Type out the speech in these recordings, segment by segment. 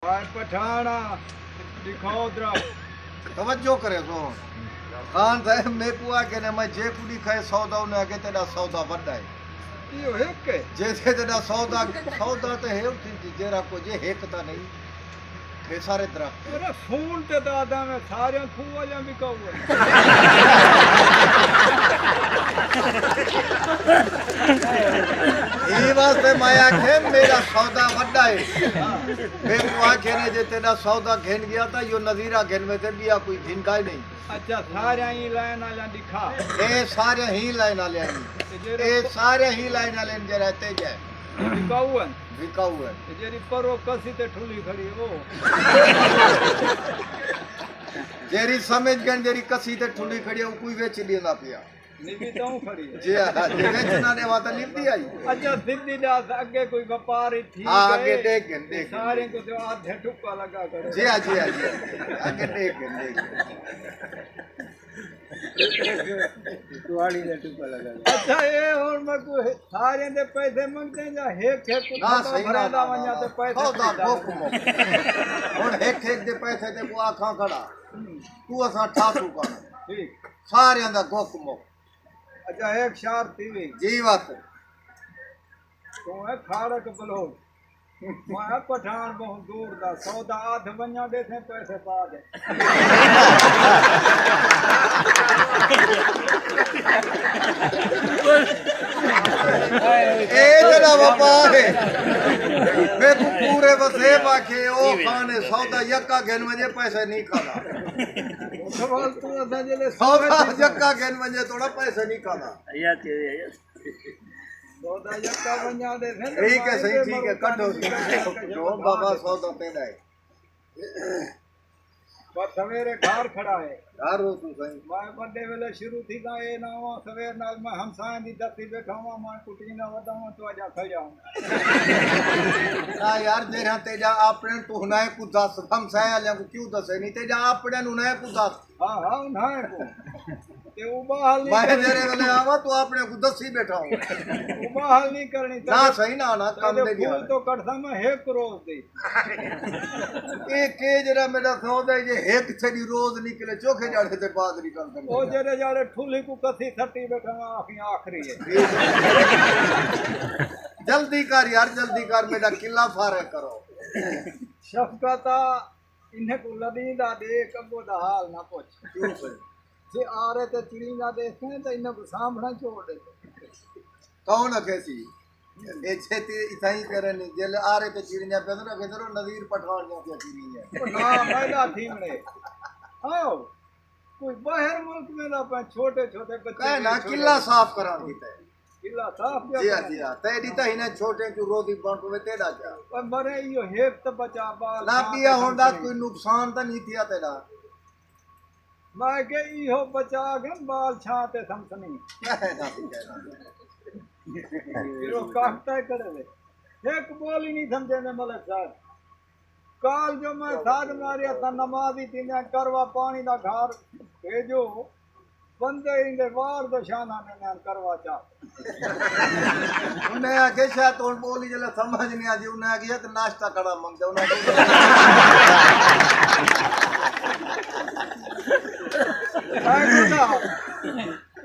भाई पठाना दिखाओ द्रा तवज्जो करे सो खान साहब मैं कुआ के ने मैं जे कुड़ी खाए सौदा ने आगे तेरा सौदा वड्डा है यो एक के जैसे तेरा सौदा सौदा तो है उठी जेरा को जे हेकता नहीं थे सारे तरह अरे फोन ते दादा में सारे खुआ जा बिकाऊ ये वास्ते माया के मेरा सौदा वड्डा है मैं कुआ के ने जे तेरा सौदा घेन गया था यो नजीरा घेन में ते बिया कोई घिन का ही नहीं। अच्छा सारे ही लाइन आला दिखा ए सारे ही लाइन वाले ए सारे ही लाइन वाले जे रहते जे बिकाऊ है बिकाऊ है जेरी परो कसी ते ठुली खड़ी वो जेरी समझ गन जेरी कसी ते ठुली खड़ी है कोई वेच लेना पिया निबी तो खड़ी है जी हां जे वेचना ने वाता लिपदी आई। अच्छा सिद्धि दास आगे कोई व्यापारी थी हां आगे देख सारे को जो आधे ठुक्का लगा करे जी हां जी हां आगे देख तुआड़ी ने ठुक्का लगा अच्छा ये और मैं को सारे दे पैसे मांगते जा हेक हेक को ना सही ना भरादा व냐 ते पैसे सौदा गोकमो हुन हेक हेक दे पैसे ते को आखा खड़ा तू असा ठासू का ठीक सारे दा गोकमो अच्छा एक शार थी जी बात तो है खाड़क बलो मैं पठान बहुत दूर दा सौदा आध व냐 दे थे पैसे पा दे ए जरा व्यापार है मैं को पूरे वसे बाके ओ खाने सौदा यक्का घेन में पैसे नहीं खाना सवाल तू असा जेले सौदा यक्का घेन में थोड़ा पैसे नहीं खाना सौदा यक्का व냐 दे थे ठीक है सही ठीक है कटो जो बाबा सौदा तेरा है पर सवेरे घर खड़ा है यार रो तू सही मैं बड़े वेले शुरू थी का ए ना वो सवेर नाल मैं हमसाए दी दत्ती बैठावा मैं कुटी ना वदावा तो आजा खा जाऊं ना यार जेरा तेजा आपने तो ना को दस हम साया ले को क्यों दसे नहीं तेजा आपने नु ना को दस हां हां ना को ते उबाहल नहीं मैं जेरे वेले आवा तो आपने को दस ही बैठा हूं उबाहल नहीं करनी ना सही ना काम दे दिया तो कटसा में एक रोज दे ए के जरा मेरा सौदा ये एक छड़ी रोज निकले चोखे जाड़े ते बाद निकल कर ओ जेरे जाड़े ठुली को कथी थटी बैठा आखिरी है जल्दी कर यार जल्दी कर मेरा किला फारे करो शफकता इन्हें को लदीदा दे कबो दा हाल ना पूछ क्यों सही जे आ रहे ते चिड़िया देखे तो इन्हें को सामना छोड़ दे कौन कैसी ए छेती इताई करनी जेल आ रहे ते चिड़िया पे तो केदरो नजीर पठान जो के चिड़िया ना मैदा थीमड़े आओ कोई बाहर मुल्क में ना पे छोटे छोटे बच्चे कहे ना किला साफ करान की ते किला साफ जी हां तेरी तो इने छोटे जो रोदी बन पे तेरा क्या पर मरे यो हेक तो बचा बाल ना पिया होंदा कोई नुकसान तो नहीं थिया तेरा मैं के इहो बचा गन बाल छाते समसनी कहना फिर काटता करे एक बोल ही नहीं समझे ने मलक साहब काल जो मैं साध मारिया था नमाजी तीने करवा पानी दा घर भेजो बंदे इंदे वार दो शाना ने करवा चा उन्हें आगे शायद तो बोली जला समझ नहीं आती उन्हें आगे तो नाश्ता करा मांगता उन्हें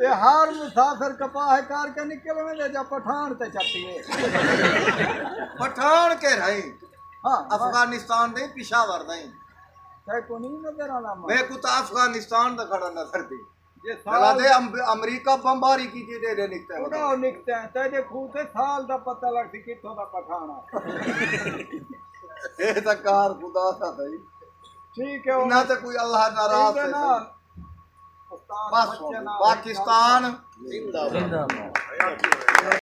ये हार मुसाफिर कपाह कार के निकल में जा पठान ते चपटी है पठान के रही हां अफगानिस्तान दे पेशावर नहीं ते को नहीं नजर आना मैं को तो अफगानिस्तान दा खड़ा नजर दी ये चला साल दे अमेरिका बमबारी की दे दे निकते हैं उड़ा निकते हैं ते खूते साल दा पता लगती किथों दा पठाना ए तकार खुदा सा भाई ठीक है ना तो कोई अल्लाह नाराज है बस पाकिस्तान जिंदाबाद।